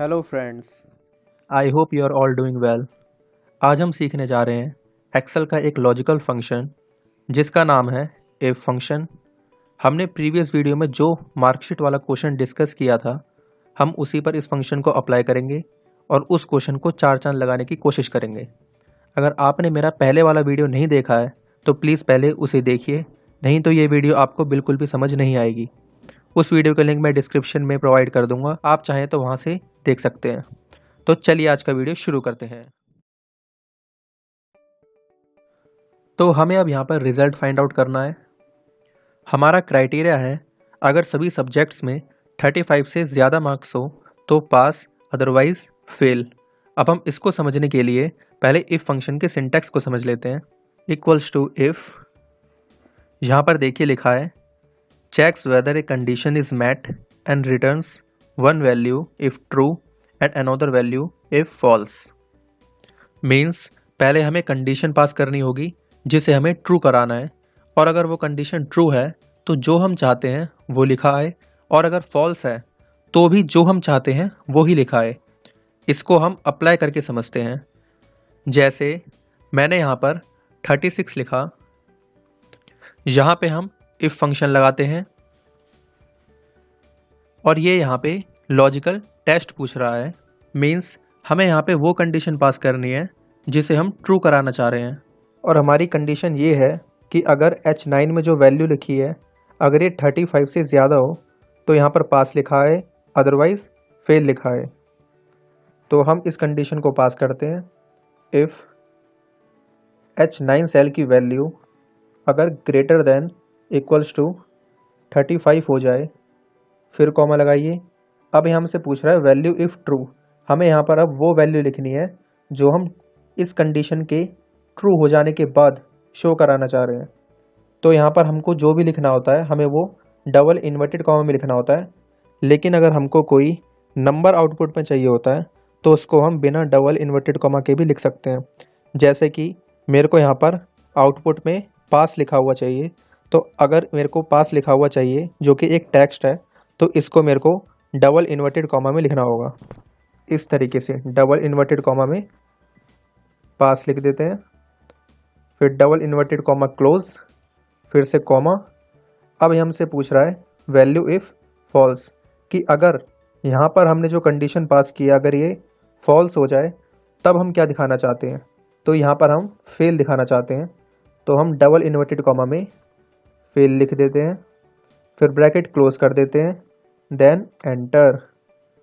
Hello friends. I hope you are all doing well. आज हम सीखने जा रहे हैं एक्सेल का एक लॉजिकल फंक्शन जिसका नाम है इफ फंक्शन। हमने प्रीवियस वीडियो में जो मार्कशीट वाला क्वेश्चन डिस्कस किया था, हम उसी पर इस फंक्शन को अप्लाई करेंगे और उस क्वेश्चन को चार चांद लगाने की कोशिश करेंगे। अगर आपने मेरा पहले वाला वीडियो नहीं देखा है तो प्लीज़ पहले उसे देखिए, नहीं तो ये वीडियो आपको बिल्कुल भी समझ नहीं आएगी। उस वीडियो का लिंक मैं डिस्क्रिप्शन में प्रोवाइड कर दूंगा, आप चाहें तो वहाँ से देख सकते हैं। तो चलिए आज का वीडियो शुरू करते हैं। तो हमें अब यहाँ पर रिजल्ट फाइंड आउट करना है। हमारा क्राइटेरिया है अगर सभी सब्जेक्ट्स में 35 से ज़्यादा मार्क्स हो तो पास, अदरवाइज फेल। अब हम इसको समझने के लिए पहले इफ़ फंक्शन के सिंटैक्स को समझ लेते हैं। इक्वल्स टू इफ़, यहाँ पर देखिए लिखा है checks whether a condition is met and returns one value if true and another value if false. Means पहले हमें कंडीशन पास करनी होगी जिसे हमें ट्रू कराना है, और अगर वो कंडीशन ट्रू है तो जो हम चाहते हैं वो लिखा आए, और अगर फॉल्स है तो भी जो हम चाहते हैं वो ही लिखा आए। इसको हम अप्लाई करके समझते हैं। जैसे मैंने यहाँ पर 36 लिखा, यहाँ पे हम इफ़ फंक्शन लगाते हैं और ये यहाँ पे लॉजिकल टेस्ट पूछ रहा है। मीन्स हमें यहाँ पे वो कंडीशन पास करनी है जिसे हम ट्रू कराना चाह रहे हैं, और हमारी कंडीशन ये है कि अगर H9 में जो वैल्यू लिखी है अगर ये 35 से ज़्यादा हो तो यहाँ पर पास लिखा है, अदरवाइज फेल लिखा है। तो हम इस कंडीशन को पास करते हैं। इफ़ H9 सेल की वैल्यू अगर ग्रेटर देन इक्वल्स टू 35 हो जाए, फिर कॉमा लगाइए। अब यहाँ हमसे पूछ रहा है वैल्यू इफ़ ट्रू। हमें यहाँ पर अब वो वैल्यू लिखनी है जो हम इस कंडीशन के ट्रू हो जाने के बाद शो कराना चाह रहे हैं। तो यहाँ पर हमको जो भी लिखना होता है हमें वो डबल इन्वर्टेड कॉमा में लिखना होता है, लेकिन अगर हमको कोई नंबर आउटपुट में चाहिए होता है तो उसको हम बिना डबल इन्वर्टेड कॉमा के भी लिख सकते हैं। जैसे कि मेरे को यहाँ पर आउटपुट में पास लिखा हुआ चाहिए, तो अगर मेरे को पास लिखा हुआ चाहिए जो कि एक टेक्स्ट है तो इसको मेरे को डबल इन्वर्टेड कॉमा में लिखना होगा। इस तरीके से डबल इन्वर्टेड कॉमा में पास लिख देते हैं, फिर डबल इन्वर्टेड कॉमा क्लोज, फिर से कॉमा। अब हमसे पूछ रहा है वैल्यू इफ़ फॉल्स, कि अगर यहाँ पर हमने जो कंडीशन पास किया अगर ये फॉल्स हो जाए तब हम क्या दिखाना चाहते हैं। तो यहाँ पर हम फेल दिखाना चाहते हैं, तो हम डबल इन्वर्टेड कॉमा में फेल लिख देते हैं, फिर ब्रैकेट क्लोज कर देते हैं, देन एंटर।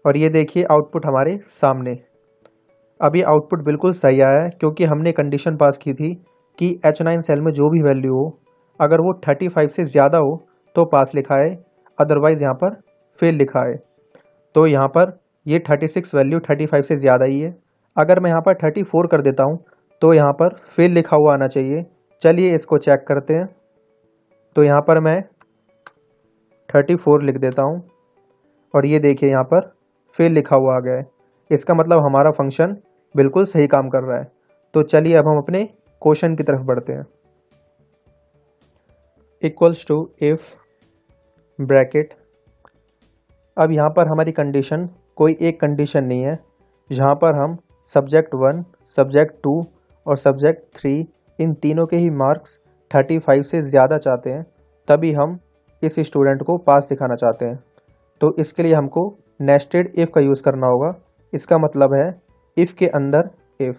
और ये देखिए आउटपुट हमारे सामने। अब ये आउटपुट बिल्कुल सही आया है क्योंकि हमने कंडीशन पास की थी कि H9 सेल में जो भी वैल्यू हो अगर वो 35 से ज़्यादा हो तो पास लिखा है, अदरवाइज़ यहाँ पर फेल लिखा है। तो यहाँ पर ये 36 वैल्यू 35 से ज़्यादा ही है। अगर मैं यहाँ पर 34 कर देता हूँ तो यहाँ पर फेल लिखा हुआ आना चाहिए। चलिए इसको चेक करते हैं। तो यहाँ पर मैं 34 लिख देता हूँ और ये देखिए यहाँ पर फेल लिखा हुआ आ गया है। इसका मतलब हमारा फंक्शन बिल्कुल सही काम कर रहा है। तो चलिए अब हम अपने क्वेश्चन की तरफ बढ़ते हैं। इक्वल्स टू इफ़ ब्रैकेट, अब यहाँ पर हमारी कंडीशन कोई एक कंडीशन नहीं है, जहाँ पर हम सब्जेक्ट 1, सब्जेक्ट 2 और सब्जेक्ट 3 इन तीनों के ही मार्क्स 35 से ज़्यादा चाहते हैं, तभी हम इस स्टूडेंट को पास दिखाना चाहते हैं। तो इसके लिए हमको नेस्टेड इफ़ का यूज़ करना होगा। इसका मतलब है इफ़ के अंदर इफ़।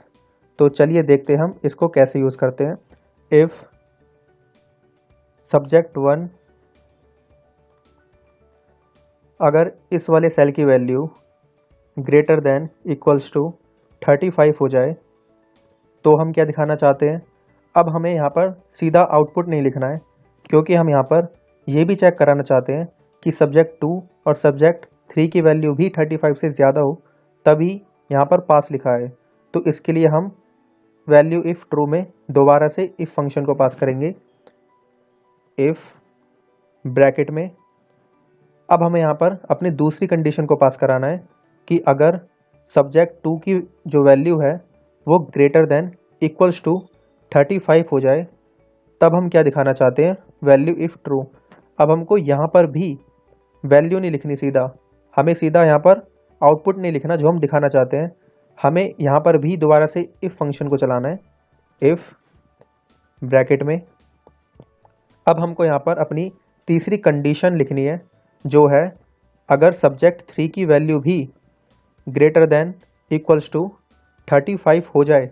तो चलिए देखते हैं हम इसको कैसे यूज़ करते हैं। इफ़ सब्जेक्ट 1 अगर इस वाले सेल की value greater than equals to 35 हो जाए तो हम क्या दिखाना चाहते हैं। अब हमें यहाँ पर सीधा आउटपुट नहीं लिखना है क्योंकि हम यहाँ पर ये भी चेक कराना चाहते हैं कि सब्जेक्ट 2 और सब्जेक्ट 3 की वैल्यू भी 35 से ज़्यादा हो, तभी यहाँ पर पास लिखा है। तो इसके लिए हम वैल्यू इफ़ ट्रू में दोबारा से इफ़ फंक्शन को पास करेंगे। इफ़ ब्रैकेट में अब हमें यहाँ पर अपनी दूसरी कंडीशन को पास कराना है कि अगर सब्जेक्ट 2 की जो वैल्यू है वो ग्रेटर देन इक्वल्स टू 35 हो जाए, तब हम क्या दिखाना चाहते हैं, वैल्यू इफ़ ट्रू। अब हमको यहाँ पर भी वैल्यू नहीं लिखनी सीधा, हमें सीधा यहाँ पर आउटपुट नहीं लिखना जो हम दिखाना चाहते हैं, हमें यहाँ पर भी दोबारा से इफ़ फंक्शन को चलाना है। इफ़ ब्रैकेट में अब हमको यहाँ पर अपनी तीसरी कंडीशन लिखनी है, जो है अगर सब्जेक्ट 3 की वैल्यू भी ग्रेटर देन इक्वल्स टू 35 हो जाए,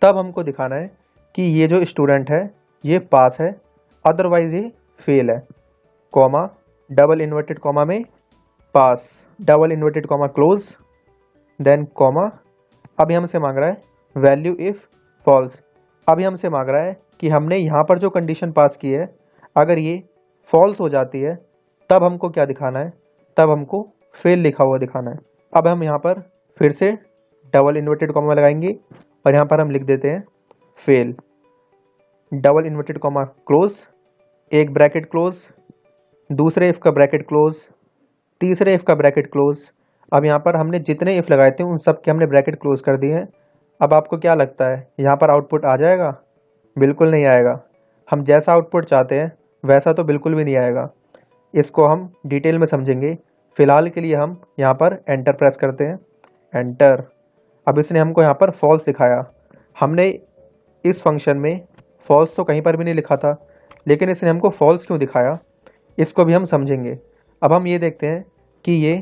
तब हमको दिखाना है कि ये जो स्टूडेंट है ये पास है, अदरवाइज ये फेल है। कॉमा, डबल इन्वर्टेड कॉमा में pass, double inverted comma close, then comma. अभी हमसे मांग रहा है वैल्यू इफ फॉल्स। अभी हमसे मांग रहा है कि हमने यहाँ पर जो कंडीशन पास की है, अगर ये फॉल्स हो जाती है तब हमको क्या दिखाना है, तब हमको फेल लिखा हुआ दिखाना है। अब हम यहाँ पर फिर से डबल इन्वर्टेड कॉमा लगाएंगे और यहाँ पर हम लिख देते हैं fail, double inverted comma close, एक ब्रैकेट क्लोज, दूसरे इफ का ब्रैकेट क्लोज, तीसरे इफ का ब्रैकेट क्लोज। अब यहाँ पर हमने जितने इफ लगाए थे उन सब के हमने ब्रैकेट क्लोज कर दिए हैं। अब आपको क्या लगता है यहाँ पर आउटपुट आ जाएगा? बिल्कुल नहीं आएगा। हम जैसा आउटपुट चाहते हैं वैसा तो बिल्कुल भी नहीं आएगा। इसको हम डिटेल में समझेंगे। फिलहाल के लिए हम यहाँ पर एंटर प्रेस करते हैं, एंटर। अब इसने हमको यहाँ पर फॉल्स दिखाया। हमने इस फंक्शन में फॉल्स तो कहीं पर भी नहीं लिखा था, लेकिन इसने हमको फॉल्स क्यों दिखाया, इसको भी हम समझेंगे। अब हम ये देखते हैं कि ये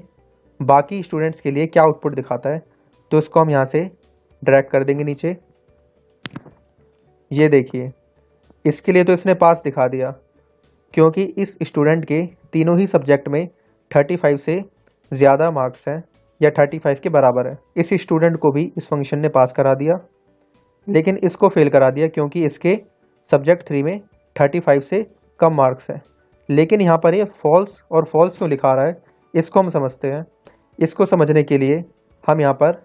बाकी स्टूडेंट्स के लिए क्या आउटपुट दिखाता है। तो इसको हम यहाँ से ड्रैग कर देंगे नीचे। ये देखिए, इसके लिए तो इसने पास दिखा दिया, क्योंकि इस स्टूडेंट के तीनों ही सब्जेक्ट में 35 से ज़्यादा मार्क्स हैं या 35 के बराबर है। इस स्टूडेंट को भी इस फंक्शन ने पास करा दिया, लेकिन इसको फेल करा दिया क्योंकि इसके सब्जेक्ट 3 में 35 से कम मार्क्स हैं। लेकिन यहाँ पर ये फॉल्स और फॉल्स क्यों लिखा रहा है, इसको हम समझते हैं। इसको समझने के लिए हम यहाँ पर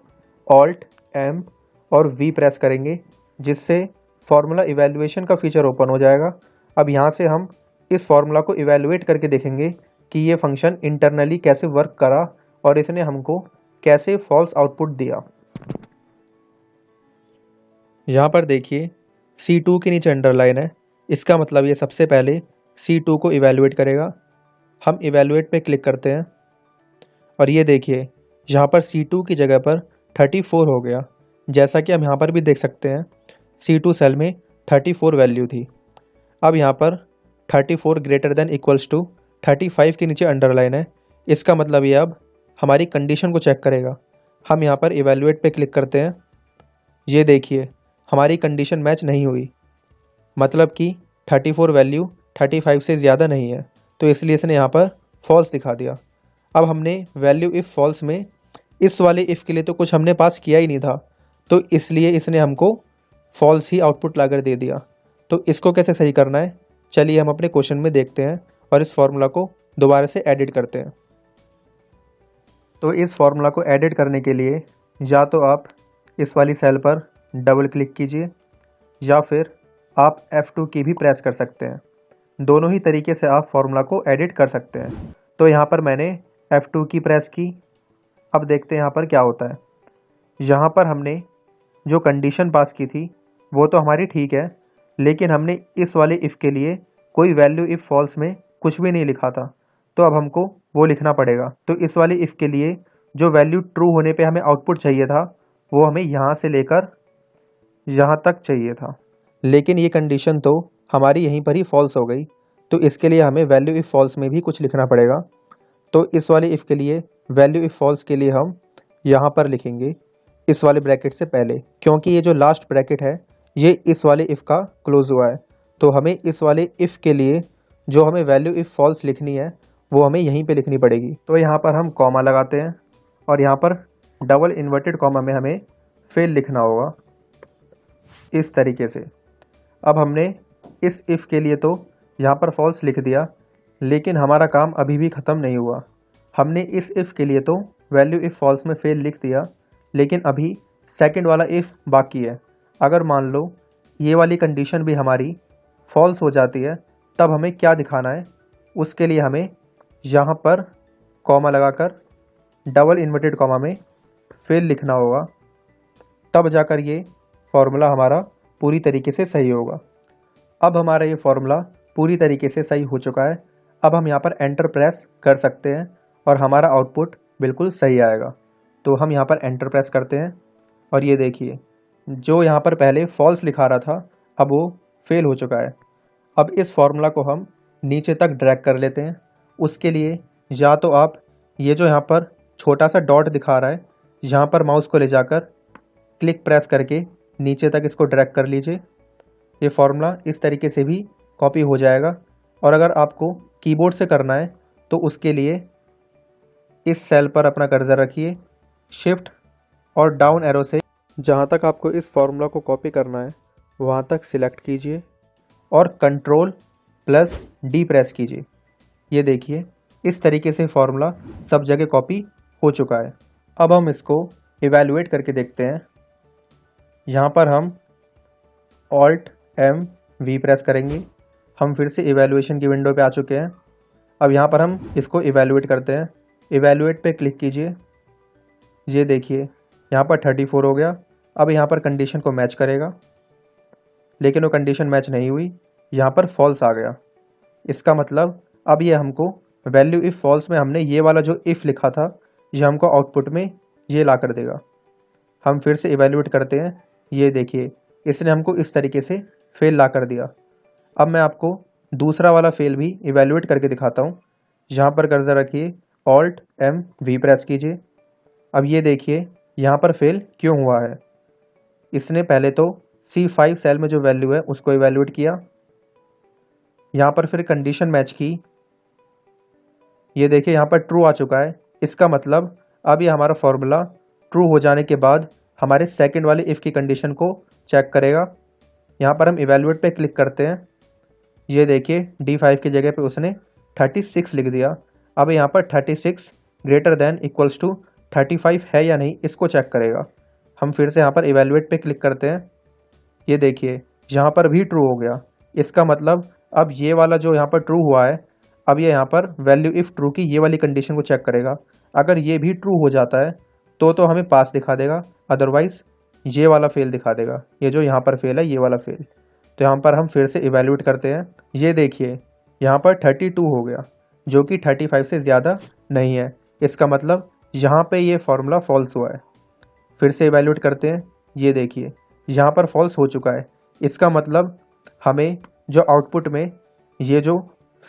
ऑल्ट एम और वी प्रेस करेंगे, जिससे फार्मूला इवैल्यूएशन का फीचर ओपन हो जाएगा। अब यहाँ से हम इस फार्मूला को इवैल्यूएट करके देखेंगे कि ये फंक्शन इंटरनली कैसे वर्क करा और इसने हमको कैसे फॉल्स आउटपुट दिया। यहाँ पर देखिए C2 के नीचे अंडरलाइन है, इसका मतलब ये सबसे पहले C2 को इवैल्यूएट करेगा। हम इवैल्यूएट पे क्लिक करते हैं और ये देखिए यहाँ पर C2 की जगह पर 34 हो गया। जैसा कि हम यहाँ पर भी देख सकते हैं C2 सेल में 34 वैल्यू थी। अब यहाँ पर 34 ग्रेटर देन इक्वल्स टू 35 के नीचे अंडरलाइन है, इसका मतलब ये अब हमारी कंडीशन को चेक करेगा। हम यहाँ पर इवैल्यूएट पे क्लिक करते हैं। ये देखिए हमारी कंडीशन मैच नहीं हुई, मतलब कि 34 वैल्यू 35 से ज़्यादा नहीं है, तो इसलिए इसने यहाँ पर फॉल्स दिखा दिया। अब हमने वैल्यू इफ़ फॉल्स में इस वाले इफ़ के लिए तो कुछ हमने पास किया ही नहीं था, तो इसलिए इसने हमको फॉल्स ही आउटपुट लाकर दे दिया। तो इसको कैसे सही करना है, चलिए हम अपने क्वेश्चन में देखते हैं और इस फॉर्मूला को दोबारा से एडिट करते हैं। तो इस फॉर्मूला को एडिट करने के लिए या तो आप इस वाली सेल पर डबल क्लिक कीजिए या फिर आप F2 की भी प्रेस कर सकते हैं। दोनों ही तरीके से आप फॉर्मूला को एडिट कर सकते हैं। तो यहाँ पर मैंने F2 की प्रेस की। अब देखते हैं यहाँ पर क्या होता है। यहाँ पर हमने जो कंडीशन पास की थी वो तो हमारी ठीक है, लेकिन हमने इस वाले इफ़ के लिए कोई वैल्यू इफ़ फॉल्स में कुछ भी नहीं लिखा था, तो अब हमको वो लिखना पड़ेगा। तो इस वाले इफ़ के लिए जो वैल्यू ट्रू होने पे हमें आउटपुट चाहिए था वो हमें यहाँ से लेकर यहाँ तक चाहिए था, लेकिन ये कंडीशन तो हमारी यहीं पर ही फॉल्स हो गई। तो इसके लिए हमें वैल्यू इफ़ फॉल्स में भी कुछ लिखना पड़ेगा। तो इस वाले इफ़ के लिए वैल्यू इफ़ फॉल्स के लिए हम यहाँ पर लिखेंगे इस वाले ब्रैकेट से पहले, क्योंकि ये जो लास्ट ब्रैकेट है ये इस वाले इफ़ का क्लोज हुआ है। तो हमें इस वाले इफ़ के लिए जो हमें वैल्यू इफ़ फॉल्स लिखनी है वो हमें यहीं पे लिखनी पड़ेगी। तो यहाँ पर हम कॉमा लगाते हैं और यहाँ पर डबल इन्वर्टेड कॉमा में हमें फेल लिखना होगा इस तरीके से। अब हमने इस इफ़ के लिए तो यहाँ पर फॉल्स लिख दिया, लेकिन हमारा काम अभी भी ख़त्म नहीं हुआ। हमने इस इफ़ के लिए तो वैल्यू इफ़ फॉल्स में फेल लिख दिया, लेकिन अभी सेकंड वाला इफ़ बाकी है। अगर मान लो ये वाली कंडीशन भी हमारी फॉल्स हो जाती है, तब हमें क्या दिखाना है, उसके लिए हमें यहाँ पर कॉमा लगाकर डबल इन्वर्टेड कॉमा में फेल लिखना होगा, तब जाकर ये फार्मूला हमारा पूरी तरीके से सही होगा। अब हमारा ये फार्मूला पूरी तरीके से सही हो चुका है। अब हम यहाँ पर एंटर प्रेस कर सकते हैं और हमारा आउटपुट बिल्कुल सही आएगा। तो हम यहाँ पर एंटर प्रेस करते हैं और ये देखिए जो यहाँ पर पहले फॉल्स लिखा रहा था अब वो फेल हो चुका है। अब इस फॉर्मूला को हम नीचे तक ड्रैग कर लेते हैं। उसके लिए या तो आप ये जो यहाँ पर छोटा सा डॉट दिखा रहा है यहाँ पर माउस को ले जाकर क्लिक प्रेस करके नीचे तक इसको ड्रैग कर लीजिए। ये फॉर्मूला इस तरीके से भी कॉपी हो जाएगा। और अगर आपको कीबोर्ड से करना है तो उसके लिए इस सेल पर अपना कर्सर रखिए, शिफ्ट और डाउन एरो से जहाँ तक आपको इस फॉर्मूला को कॉपी करना है वहाँ तक सिलेक्ट कीजिए और कंट्रोल प्लस डी प्रेस कीजिए। ये देखिए इस तरीके से फॉर्मूला सब जगह कॉपी हो चुका है। अब हम इसको इवैल्यूएट करके देखते हैं। यहाँ पर हम ऑल्ट एम वी प्रेस करेंगे। हम फिर से इवैल्यूएशन की विंडो पे आ चुके हैं। अब यहाँ पर हम इसको इवैल्यूएट करते हैं। इवैल्यूएट पे क्लिक कीजिए। ये देखिए यहाँ पर 34 हो गया। अब यहाँ पर कंडीशन को मैच करेगा, लेकिन वो कंडीशन मैच नहीं हुई, यहाँ पर फॉल्स आ गया। इसका मतलब अब ये हमको वैल्यू इफ़ फॉल्स में हमने ये वाला जो इफ़ लिखा था ये हमको आउटपुट में ये ला कर देगा। हम फिर से इवैल्यूएट करते हैं। ये देखिए इसने हमको इस तरीके से फेल ला कर दिया। अब मैं आपको दूसरा वाला फेल भी इवैल्यूएट करके दिखाता हूँ। यहाँ पर कर्सर रखिए, ऑल्ट एम वी प्रेस कीजिए। अब ये देखिए यहाँ पर फेल क्यों हुआ है। इसने पहले तो C5 सेल में जो वैल्यू है उसको इवैल्यूएट किया, यहाँ पर फिर कंडीशन मैच की। ये देखिए यहाँ पर ट्रू आ चुका है। इसका मतलब अब ये हमारा फॉर्मूला ट्रू हो जाने के बाद हमारे सेकंड वाले इफ़ की कंडीशन को चेक करेगा। यहाँ पर हम इवैल्यूएट पे क्लिक करते हैं। ये देखिए D5 की जगह पे उसने 36 लिख दिया। अब यहाँ पर 36 ग्रेटर देन इक्वल्स टू 35 है या नहीं इसको चेक करेगा। हम फिर से यहाँ पर इवैल्यूएट पे क्लिक करते हैं। ये देखिए यहाँ पर भी ट्रू हो गया। इसका मतलब अब ये वाला जो यहाँ पर ट्रू हुआ है अब ये यहाँ पर वैल्यू इफ़ ट्रू की ये वाली कंडीशन को चेक करेगा। अगर ये भी ट्रू हो जाता है तो हमें पास दिखा देगा, अदरवाइज़ ये वाला फेल दिखा देगा। ये जो यहाँ पर फेल है ये वाला फेल। तो यहाँ पर हम फिर से इवैल्यूएट करते हैं। ये देखिए यहाँ पर 32 हो गया जो कि 35 से ज़्यादा नहीं है। इसका मतलब यहाँ पे ये फॉर्मूला फॉल्स हुआ है। फिर से इवैल्यूएट करते हैं। ये देखिए यहाँ पर फॉल्स हो चुका है। इसका मतलब हमें जो आउटपुट में ये जो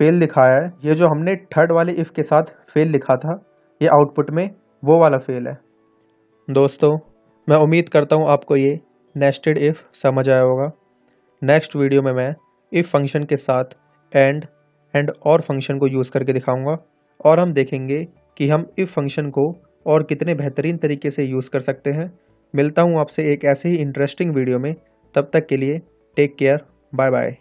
फेल लिखाया है, ये जो हमने थर्ड वाले इफ़ के साथ फेल लिखा था, ये आउटपुट में वो वाला फेल है। दोस्तों मैं उम्मीद करता हूँ आपको ये नेस्टेड इफ़ समझ आया होगा। नेक्स्ट वीडियो में मैं इफ़ फंक्शन के साथ एंड और फंक्शन को यूज़ करके दिखाऊंगा और हम देखेंगे कि हम इफ़ फंक्शन को और कितने बेहतरीन तरीके से यूज़ कर सकते हैं। मिलता हूँ आपसे एक ऐसे ही इंटरेस्टिंग वीडियो में। तब तक के लिए टेक केयर, बाय बाय।